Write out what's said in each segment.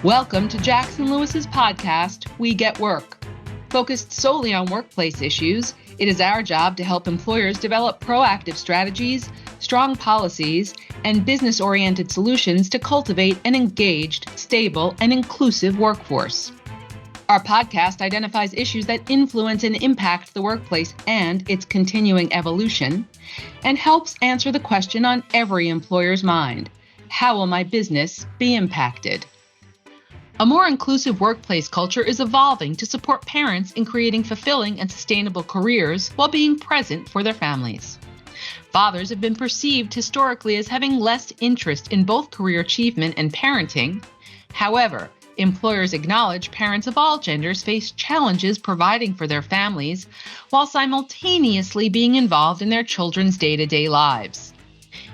Welcome to Jackson Lewis's podcast, We Get Work. Focused solely on workplace issues, it is our job to help employers develop proactive strategies, strong policies, and business-oriented solutions to cultivate an engaged, stable, and inclusive workforce. Our podcast identifies issues that influence and impact the workplace and its continuing evolution, and helps answer the question on every employer's mind: how will my business be impacted? A more inclusive workplace culture is evolving to support parents in creating fulfilling and sustainable careers while being present for their families. Fathers have been perceived historically as having less interest in both career achievement and parenting. However, employers acknowledge parents of all genders face challenges providing for their families while simultaneously being involved in their children's day-to-day lives.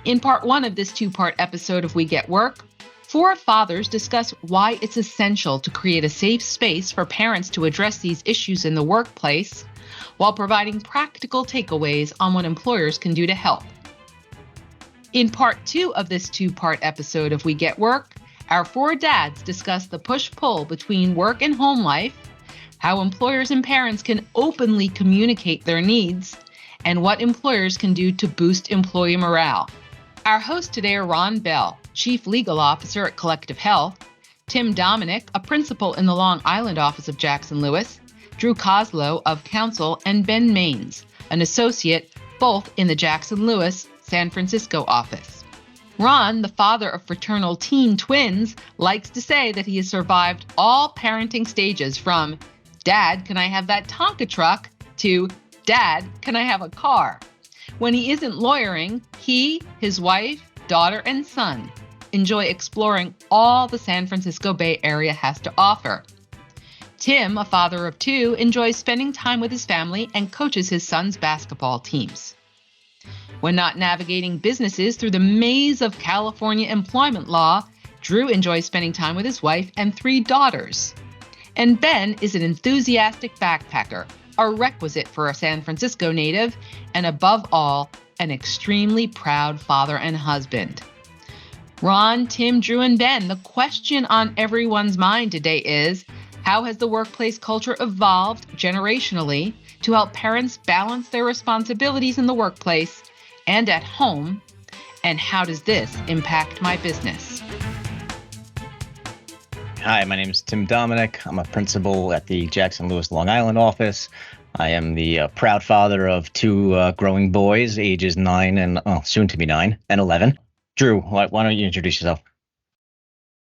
In part one of this two-part episode of We Get Work, 4 fathers discuss why it's essential to create a safe space for parents to address these issues in the workplace, while providing practical takeaways on what employers can do to help. In part 2 of this two-part episode of We Get Work, our 4 dads discuss the push-pull between work and home life, how employers and parents can openly communicate their needs, and what employers can do to boost employee morale. Our hosts today are Ron Bell, Chief Legal Officer at Collective Health, Tim Dominick, a principal in the Long Island office of Jackson Lewis, Drew Koslow of Counsel, and Ben Maines, an associate, both in the Jackson Lewis, San Francisco office. Ron, the father of fraternal teen twins, likes to say that he has survived all parenting stages from, "Dad, can I have that Tonka truck?" to, "Dad, can I have a car?" When he isn't lawyering, he, his wife, daughter, and son enjoy exploring all the San Francisco Bay Area has to offer. Tim, a father of 2, enjoys spending time with his family and coaches his son's basketball teams. When not navigating businesses through the maze of California employment law, Drew enjoys spending time with his wife and 3 daughters. And Ben is an enthusiastic backpacker, a requisite for a San Francisco native, and above all, an extremely proud father and husband. Ron, Tim, Drew, and Ben, the question on everyone's mind today is, how has the workplace culture evolved generationally to help parents balance their responsibilities in the workplace and at home, and how does this impact my business? Hi, my name is Tim Dominick. I'm a principal at the Jackson Lewis Long Island office. I am the proud father of 2 growing boys, ages 9 and soon to be 9 and 11. Drew, why don't you introduce yourself?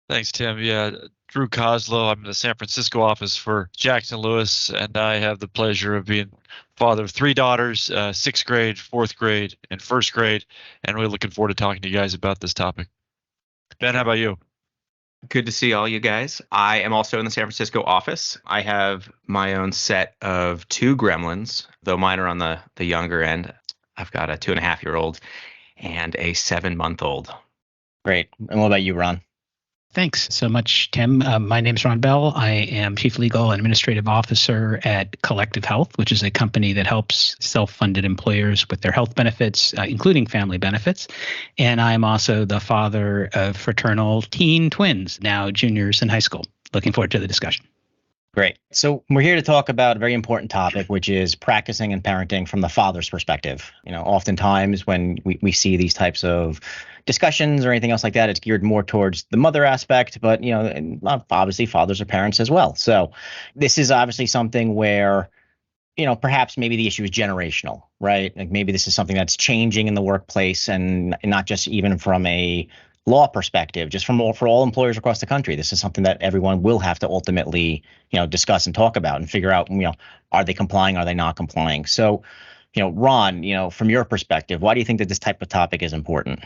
Thanks, Tim. Yeah, Drew Koslow. I'm in the San Francisco office for Jackson Lewis, and I have the pleasure of being father of 3 daughters, 6th grade, 4th grade, and 1st grade, and really looking forward to talking to you guys about this topic. Ben, how about you? Good to see all you guys. I am also in the San Francisco office. I have my own set of 2 gremlins, though mine are on the younger end. I've got a 2.5-year-old and a 7-month-old. Great. And what about you, Ron? Thanks so much, Tim. My name is Ron Bell. I am Chief Legal and Administrative Officer at Collective Health, which is a company that helps self-funded employers with their health benefits, including family benefits. And I'm also the father of fraternal teen twins, now juniors in high school. Looking forward to the discussion. Great. So we're here to talk about a very important topic, which is practicing and parenting from the father's perspective. Oftentimes when we see these types of discussions or anything else like that, it's geared more towards the mother aspect, but, and obviously fathers are parents as well. So this is obviously something where, perhaps maybe the issue is generational, right? Like maybe this is something that's changing in the workplace and not just even from a law perspective, just for all employers across the country. This is something that everyone will have to ultimately, discuss and talk about and figure out, are they complying? Are they not complying? So, Ron, from your perspective, why do you think that this type of topic is important?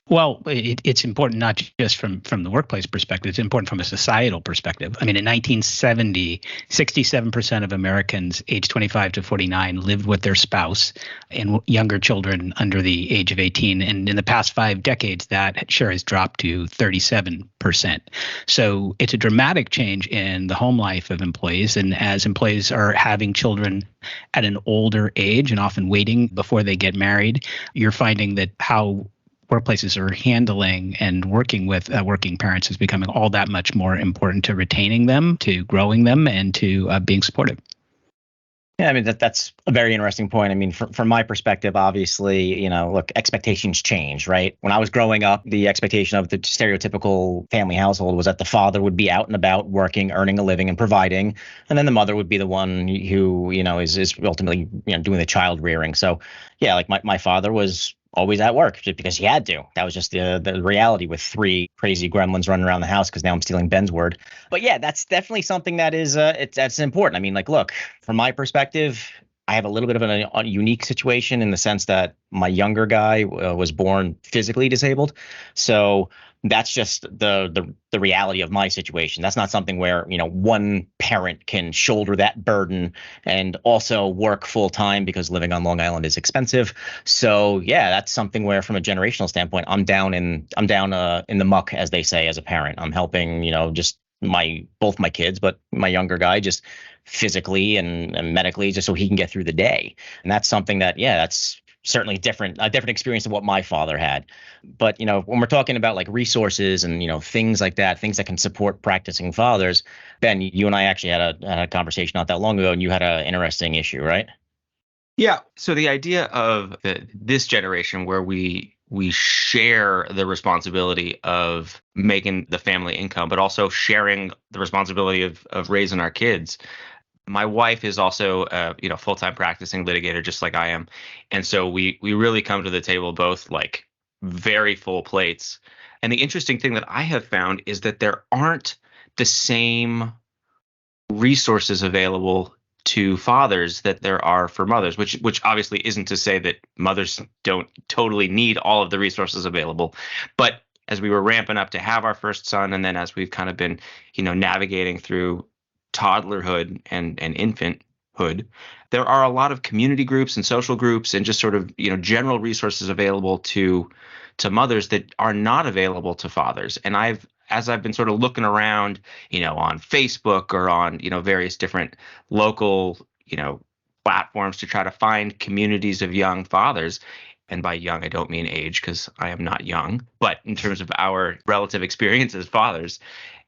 Well, it's important not just from the workplace perspective. It's important from a societal perspective. I mean, in 1970, 67% of Americans aged 25 to 49 lived with their spouse and younger children under the age of 18. And in the past 5 decades, that share has dropped to 37%. So it's a dramatic change in the home life of employees. And as employees are having children at an older age and often waiting before they get married, you're finding that how workplaces are handling and working with working parents is becoming all that much more important to retaining them, to growing them, and to being supportive. Yeah, I mean that's a very interesting point. I mean, from my perspective, obviously, look, expectations change, right? When I was growing up, the expectation of the stereotypical family household was that the father would be out and about working, earning a living, and providing, and then the mother would be the one who, is ultimately, doing the child rearing. So, yeah, like my father was always at work just because he had to. That was just the reality with three crazy gremlins running around the house, because now I'm stealing Ben's word. But yeah, that's definitely something that is that's important. I mean, like, look, from my perspective, I have a little bit of a unique situation in the sense that my younger guy was born physically disabled. So that's just the reality of my situation. That's not something where, one parent can shoulder that burden and also work full time, because living on Long Island is expensive. So yeah, that's something where, from a generational standpoint, I'm down in the muck, as they say, as a parent. I'm helping, just both my kids, but my younger guy just physically and medically, just so he can get through the day. And that's something that, yeah, that's certainly a different experience than what my father had. But, when we're talking about like resources and, things like that, things that can support practicing fathers, Ben, you and I actually had a conversation not that long ago, and you had an interesting issue, right? Yeah. So the idea of this generation, where we share the responsibility of making the family income, but also sharing the responsibility of raising our kids. My wife is also a full-time practicing litigator, just like I am, and so we really come to the table both like very full plates. And the interesting thing that I have found is that there aren't the same resources available to fathers that there are for mothers, which obviously isn't to say that mothers don't totally need all of the resources available. But as we were ramping up to have our first son, and then as we've kind of been, navigating through toddlerhood and infanthood, there are a lot of community groups and social groups and just sort of, general resources available to mothers that are not available to fathers. And as I've been sort of looking around, on Facebook or on, various different local, platforms to try to find communities of young fathers. And by young, I don't mean age, because I am not young, but in terms of our relative experience as fathers,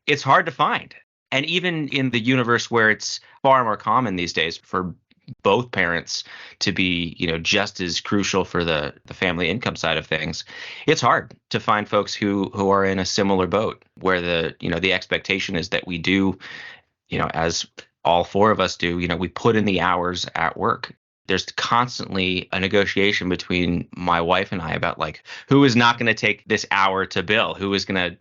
it's hard to find. And even in the universe where it's far more common these days for both parents to be, just as crucial for the family income side of things, it's hard to find folks who are in a similar boat, where the expectation is that we do, as all four of us do, we put in the hours at work. There's constantly a negotiation between my wife and I about like, who is not going to take this hour to bill, who is going to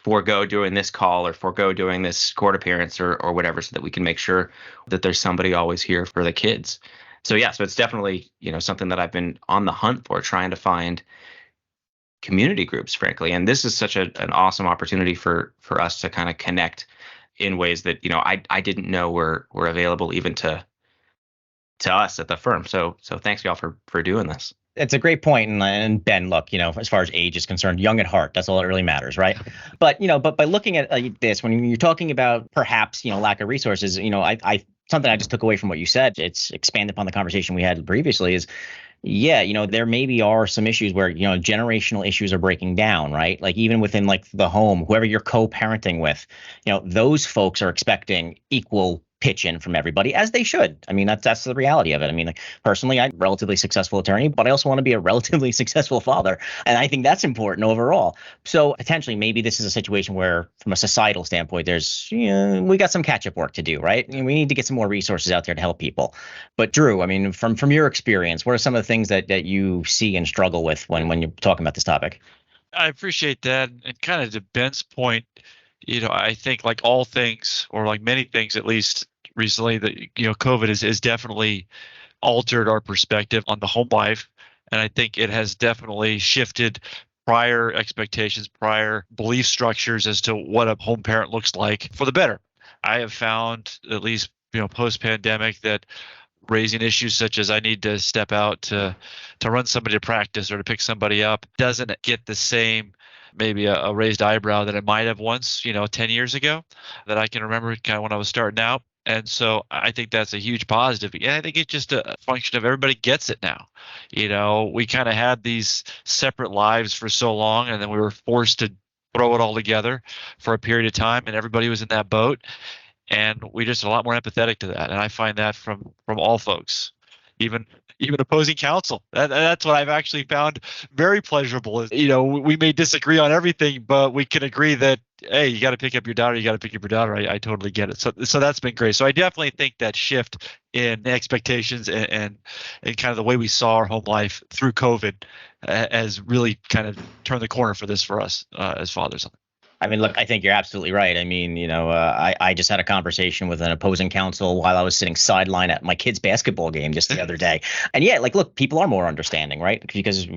forego doing this call or forego doing this court appearance or whatever, so that we can make sure that there's somebody always here for the kids. So yeah, so it's definitely, something that I've been on the hunt for, trying to find community groups, frankly. And this is such an awesome opportunity for us to kind of connect in ways that, I didn't know were available even to us at the firm. So thanks y'all for doing this. It's a great point. And Ben, look, as far as age is concerned, young at heart, that's all that really matters, right? But, but by looking at this, when you're talking about perhaps, lack of resources, I something I just took away from what you said, it's expanded upon the conversation we had previously, is, yeah, there maybe are some issues where, generational issues are breaking down, right? Like even within like the home, whoever you're co-parenting with, those folks are expecting equal pitch in from everybody, as they should. I mean, that's the reality of it. I mean, like, personally, I'm a relatively successful attorney, but I also want to be a relatively successful father. And I think that's important overall. So potentially, maybe this is a situation where, from a societal standpoint, there's, we got some catch up work to do, right? We need to get some more resources out there to help people. But Drew, I mean, from your experience, what are some of the things that you see and struggle with when you're talking about this topic? I appreciate that. And kind of to Ben's point, I think like all things, or like many things, at least recently, that, COVID has definitely altered our perspective on the home life. And I think it has definitely shifted prior expectations, prior belief structures as to what a home parent looks like for the better. I have found, at least, post-pandemic, that raising issues such as I need to step out to run somebody to practice or to pick somebody up doesn't get the same, maybe a raised eyebrow that it might have once, 10 years ago, that I can remember kind of when I was starting out. And so I think that's a huge positive. And I think it's just a function of everybody gets it now. We kind of had these separate lives for so long, and then we were forced to throw it all together for a period of time, and everybody was in that boat. And we just are a lot more empathetic to that. And I find that from all folks, even opposing counsel. That's what I've actually found very pleasurable. We may disagree on everything, but we can agree that, hey, you got to pick up your daughter. You got to pick up your daughter. I totally get it. So that's been great. So I definitely think that shift in expectations and kind of the way we saw our home life through COVID has really kind of turned the corner for us as fathers. I mean, look, I think you're absolutely right. I mean, I just had a conversation with an opposing counsel while I was sitting sideline at my kid's basketball game just the other day. And yeah, like, look, people are more understanding, right? Because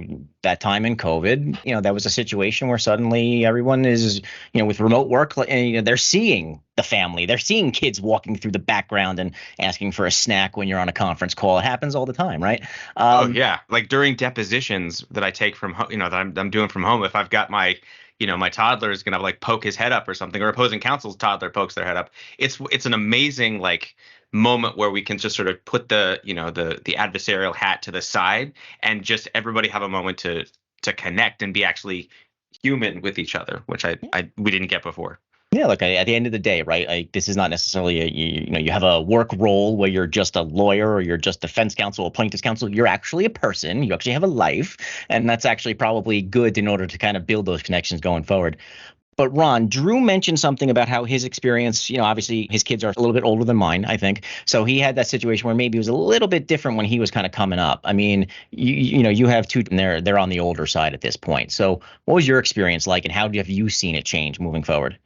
that time in COVID, that was a situation where suddenly everyone is, with remote work, and they're seeing the family. They're seeing kids walking through the background and asking for a snack when you're on a conference call. It happens all the time, right? Oh, yeah. Like during depositions that I take from home, that I'm doing from home, if I've got my my toddler is gonna like poke his head up or something, or opposing counsel's toddler pokes their head up. It's an amazing like moment where we can just sort of put the the adversarial hat to the side and just everybody have a moment to connect and be actually human with each other, which we didn't get before. Yeah, look, at the end of the day, right? This is not necessarily you have a work role where you're just a lawyer or you're just defense counsel or plaintiff's counsel. You're actually a person. You actually have a life, and that's actually probably good in order to kind of build those connections going forward. But Ron, Drew mentioned something about how his experience, obviously his kids are a little bit older than mine, I think. So he had that situation where maybe it was a little bit different when he was kind of coming up. I mean, you have two, and they're on the older side at this point. So what was your experience like, and how have you seen it change moving forward?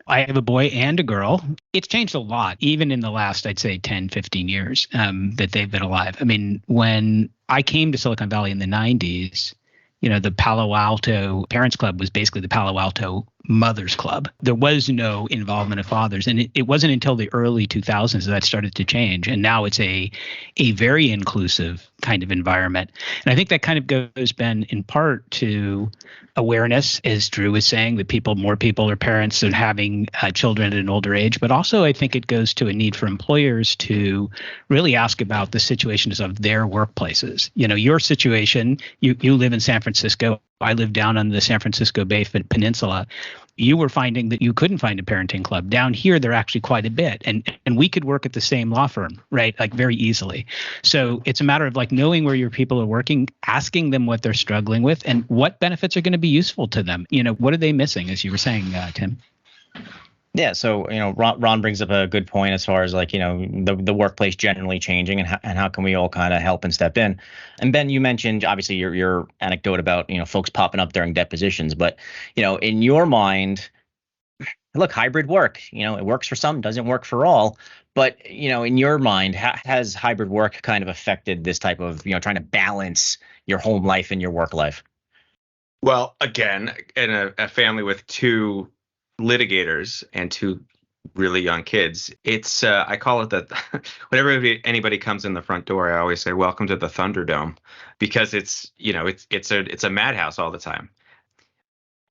I have a boy and a girl. It's changed a lot, even in the last, I'd say, 10, 15 years that they've been alive. I mean, when I came to Silicon Valley in the 90s, the Palo Alto Parents Club was basically the Palo Alto Mothers Club. There was no involvement of fathers. And it wasn't until the early 2000s that started to change. And now it's a very inclusive kind of environment. And I think that kind of goes, Ben, in part to awareness, as Drew was saying, that more people are parents and having children at an older age. But also, I think it goes to a need for employers to really ask about the situations of their workplaces. Your situation, you live in San Francisco. I live down on the San Francisco Bay Peninsula. You were finding that you couldn't find a parenting club. Down here, they're actually quite a bit. And we could work at the same law firm, right? Like very easily. So it's a matter of like knowing where your people are working, asking them what they're struggling with and what benefits are going to be useful to them. What are they missing, as you were saying, Tim? Yeah, so Ron brings up a good point as far as like the workplace generally changing and how can we all kind of help and step in. And Ben, you mentioned obviously your anecdote about folks popping up during depositions, but in your mind, look, hybrid work, it works for some, doesn't work for all. But in your mind, has hybrid work kind of affected this type of trying to balance your home life and your work life? Well, again, in a family with two litigators and two really young kids, it's I call it that whenever anybody comes in the front door, I always say welcome to the Thunderdome, because it's a madhouse all the time.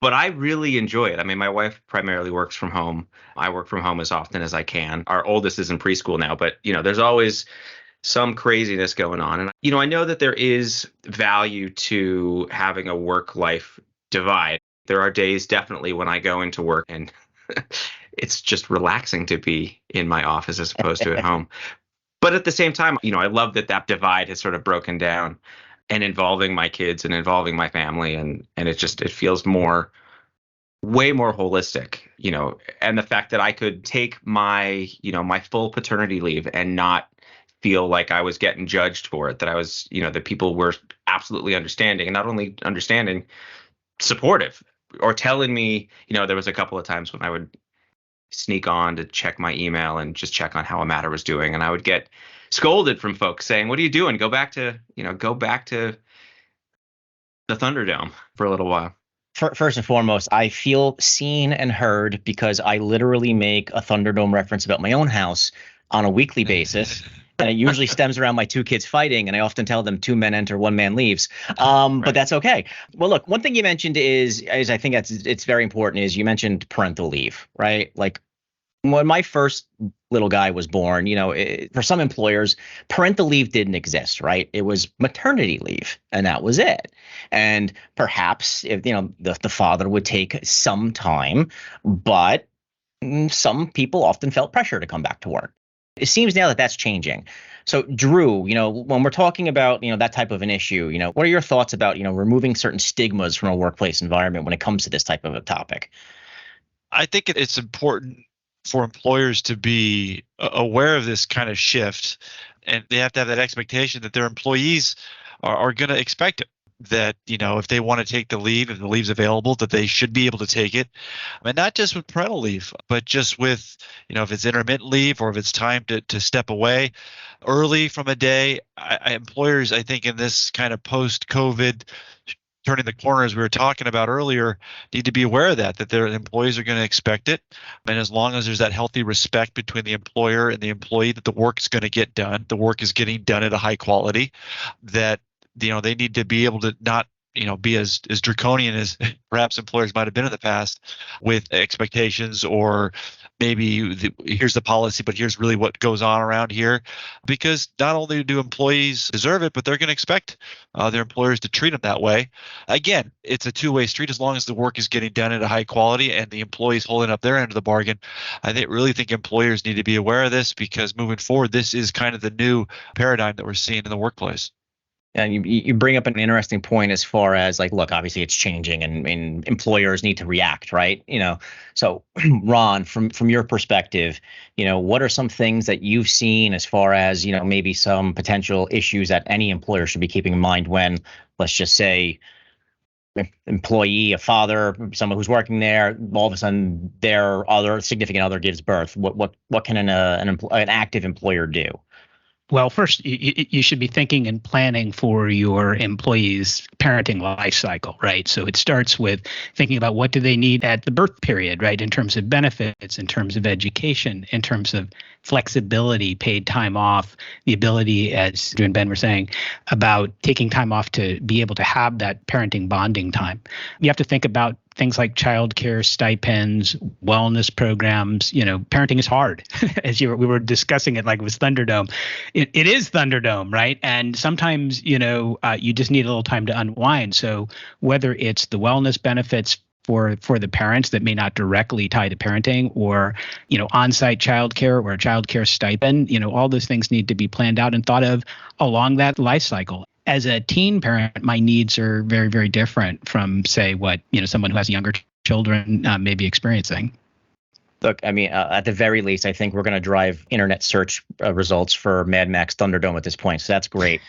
But I really enjoy it. I mean, my wife primarily works from home. I work from home as often as I can. Our oldest is in preschool now, but there's always some craziness going on. And I know that there is value to having a work-life divide. There are days definitely when I go into work and it's just relaxing to be in my office as opposed to at home. But at the same time, I love that divide has sort of broken down and involving my kids and involving my family. And it feels way more holistic, and the fact that I could take my full paternity leave and not feel like I was getting judged for it, that I was, that people were absolutely understanding, and not only understanding, supportive. Or telling me, there was a couple of times when I would sneak on to check my email and just check on how a matter was doing, and I would get scolded from folks saying, "What are you doing? Go back to the Thunderdome for a little while." First and foremost, I feel seen and heard because I literally make a Thunderdome reference about my own house on a weekly basis. And it usually stems around my two kids fighting, and I often tell them 2 men enter, 1 man leaves. Right. But that's okay. Well, look, one thing you mentioned is I think it's very important is you mentioned parental leave, right? Like When my first little guy was born, for some employers, parental leave didn't exist, right? It was maternity leave, and that was it. And perhaps if the father would take some time, but some people often felt pressure to come back to work. It seems now that that's changing. So, Drew, when we're talking about, that type of an issue, what are your thoughts about, removing certain stigmas from a workplace environment when it comes to this type of a topic? I think it's important for employers to be aware of this kind of shift, and they have to have that expectation that their employees are going to expect it. That, if they want to take the leave, if the leave's available, that they should be able to take it. I mean, not just with parental leave, but just with, if it's intermittent leave or if it's time to step away early from a day. Employers, I think, in this kind of post-COVID turning the corner, as we were talking about earlier, need to be aware of that their employees are going to expect it. And as long as there's that healthy respect between the employer and the employee, that the work is going to get done, the work is getting done at a high quality, that, they need to be able to not, be as draconian as perhaps employers might have been in the past with expectations, or maybe here's the policy, but here's really what goes on around here. Because not only do employees deserve it, but they're going to expect their employers to treat them that way. Again, it's a two-way street. As long as the work is getting done at a high quality and the employees holding up their end of the bargain, I really think employers need to be aware of this, because moving forward, this is kind of the new paradigm that we're seeing in the workplace. And you bring up an interesting point as far as, like, look, obviously it's changing and employers need to react, right? So Ron, from your perspective, what are some things that you've seen as far as, maybe some potential issues that any employer should be keeping in mind when, let's just say, employee, a father, someone who's working there, all of a sudden their other significant other gives birth? What can an active employer do? Well, first, you should be thinking and planning for your employees' parenting life cycle, right? So it starts with thinking about what do they need at the birth period, right? In terms of benefits, in terms of education, in terms of flexibility, paid time off, the ability, as Drew and Ben were saying, about taking time off to be able to have that parenting bonding time. You have to think about things like childcare stipends, wellness programs. Parenting is hard. As we were discussing it, like it was Thunderdome. It is Thunderdome, right? And sometimes, you just need a little time to unwind. So whether it's the wellness benefits for the parents that may not directly tie to parenting, or, on-site childcare or a childcare stipend, all those things need to be planned out and thought of along that life cycle. As a teen parent, my needs are very, very different from, say, what someone who has younger children may be experiencing. Look, I mean, at the very least, I think we're going to drive internet search results for Mad Max Thunderdome at this point. So that's great.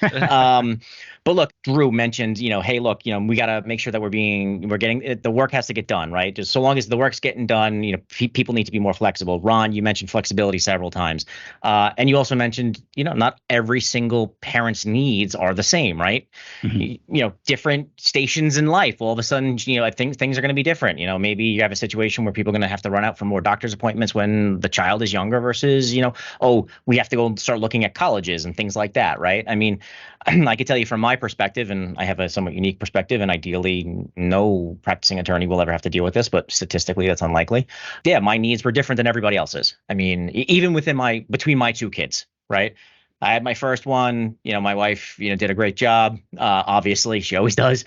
But look, Drew mentioned, hey, look, we got to make sure that we're getting the work has to get done, right? Just so long as the work's getting done, people need to be more flexible. Ron, you mentioned flexibility several times. And you also mentioned, not every single parent's needs are the same, right? Mm-hmm. Different stations in life, all of a sudden, I think things are going to be different. Maybe you have a situation where people are going to have to run out for more doctor's appointments when the child is younger versus, we have to go start looking at colleges and things like that, right? I mean, I can tell you from my perspective, and I have a somewhat unique perspective, and ideally no practicing attorney will ever have to deal with this, but statistically that's unlikely. Yeah, my needs were different than everybody else's. I mean, even between my two kids, right? I had my first one, my wife, did a great job. Obviously, she always does.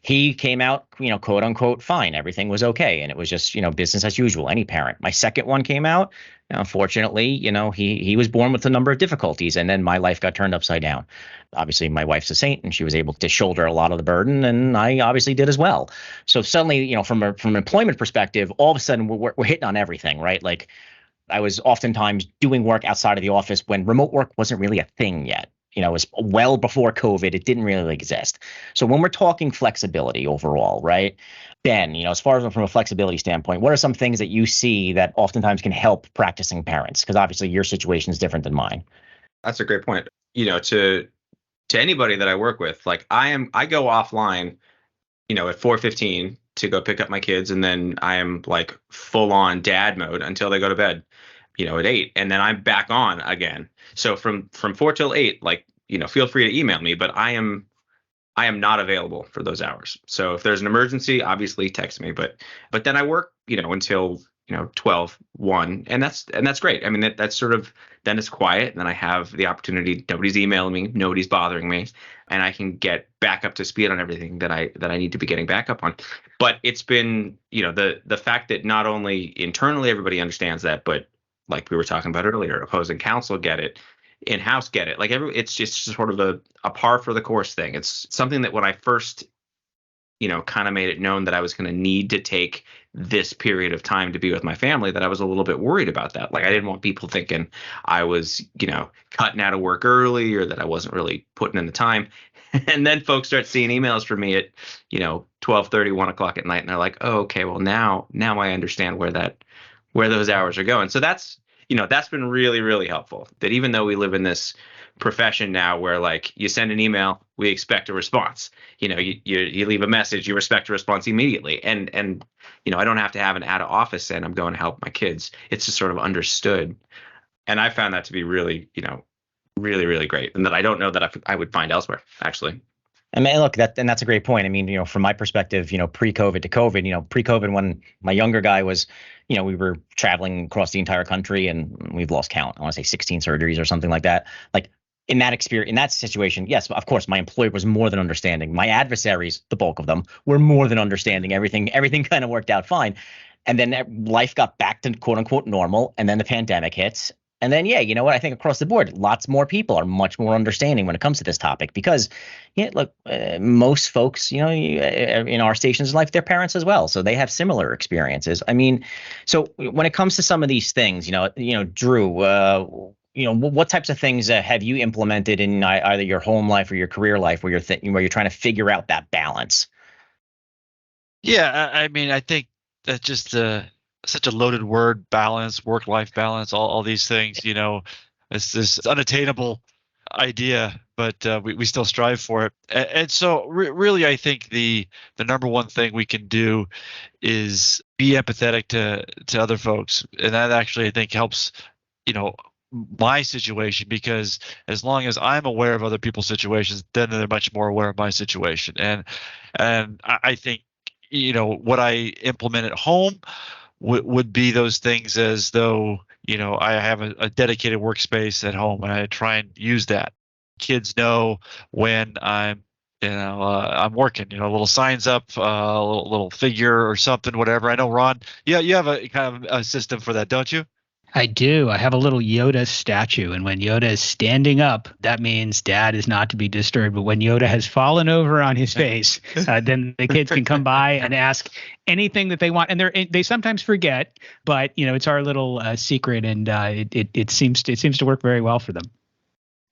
He came out, quote unquote, fine. Everything was okay. And it was just, business as usual, any parent. My second one came out. Unfortunately, he was born with a number of difficulties, and then my life got turned upside down. Obviously, my wife's a saint, and she was able to shoulder a lot of the burden, and I obviously did as well. So suddenly, from an employment perspective, all of a sudden we're hitting on everything, right? Like, I was oftentimes doing work outside of the office when remote work wasn't really a thing yet. It was well before COVID. It didn't really exist. So when we're talking flexibility overall, right, Ben, as far as from a flexibility standpoint, what are some things that you see that oftentimes can help practicing parents? Because obviously your situation is different than mine. That's a great point. To anybody that I work with, like I go offline, at 4:15 to go pick up my kids, and then I am like full on dad mode until they go to bed, at 8, and then I'm back on again. So from 4 till 8, like, feel free to email me, but I am not available for those hours. So if there's an emergency, obviously text me, but then I work, until 12, 1, and that's great. I mean, that's sort of, then it's quiet, and then I have the opportunity. Nobody's emailing me, nobody's bothering me, and I can get back up to speed on everything that I need to be getting back up on. But it's been, the fact that not only internally everybody understands that, but like we were talking about earlier, opposing counsel get it, in-house get it. Like it's just sort of a par for the course thing. It's something that when I first, kind of made it known that I was going to need to take this period of time to be with my family, that I was a little bit worried about that. Like I didn't want people thinking I was, cutting out of work early, or that I wasn't really putting in the time. And then folks start seeing emails from me at, 12:30, 1 o'clock at night. And they're like, oh, okay, well now I understand where those hours are going. So that's been really, really helpful, that even though we live in this profession now where like you send an email, we expect a response. You leave a message, you expect a response immediately. And I don't have to have an out of office saying I'm going to help my kids. It's just sort of understood. And I found that to be really, really, really great. And that I don't know that I would find elsewhere, actually. I mean, look, that's a great point. I mean, from my perspective, pre-COVID to COVID, pre-COVID, when my younger guy was, we were traveling across the entire country and we've lost count. I want to say 16 surgeries or something like that. Like in that experience, in that situation, yes, of course, my employer was more than understanding. My adversaries, the bulk of them, were more than understanding. Everything kind of worked out fine. And then life got back to quote unquote normal. And then the pandemic hits. And then, yeah, you know what? I think across the board, lots more people are much more understanding when it comes to this topic because, look, most folks, in our stations of life, they're parents as well. So they have similar experiences. I mean, so when it comes to some of these things, Drew, what types of things have you implemented in either your home life or your career life where you're trying to figure out that balance? Yeah, I mean, I think that's just such a loaded word, balance, work-life balance, all these things, it's this unattainable idea, but we still strive for it. And so really, I think the number one thing we can do is be empathetic to other folks. And that actually, I think, helps, my situation, because as long as I'm aware of other people's situations, then they're much more aware of my situation. And I think, what I implement at home would be those things as though, I have a dedicated workspace at home and I try and use that. Kids know when I'm working, little signs up, a little figure or something, whatever. I know, Ron, you have a kind of a system for that, don't you? I do. I have a little Yoda statue, and when Yoda is standing up, that means Dad is not to be disturbed. But when Yoda has fallen over on his face, then the kids can come by and ask anything that they want. And they sometimes forget, but it's our little secret, and it seems to work very well for them.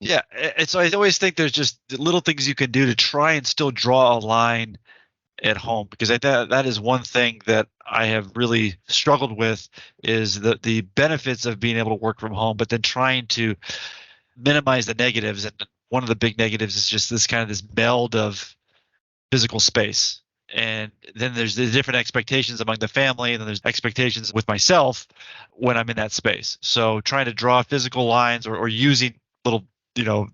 Yeah, and so I always think there's just little things you can do to try and still draw a line at home, because that is one thing that I have really struggled with, is the benefits of being able to work from home, but then trying to minimize the negatives. And one of the big negatives is just this meld of physical space. And then there's the different expectations among the family, and then there's expectations with myself when I'm in that space. So trying to draw physical lines or using little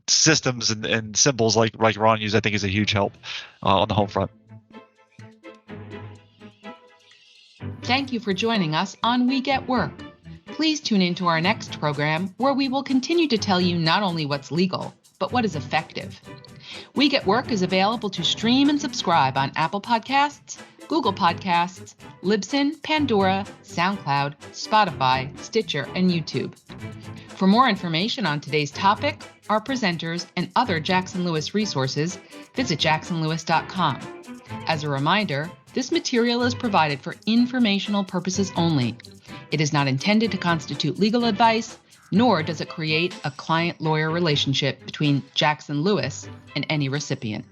systems and symbols like Ron used, I think is a huge help on the home front. Thank you for joining us on We Get Work. Please tune into our next program, where we will continue to tell you not only what's legal, but what is effective. We Get Work is available to stream and subscribe on Apple Podcasts, Google Podcasts, Libsyn, Pandora, SoundCloud, Spotify, Stitcher, and YouTube. For more information on today's topic, our presenters, and other Jackson Lewis resources, visit jacksonlewis.com. As a reminder, this material is provided for informational purposes only. It is not intended to constitute legal advice, nor does it create a client-lawyer relationship between Jackson Lewis and any recipient.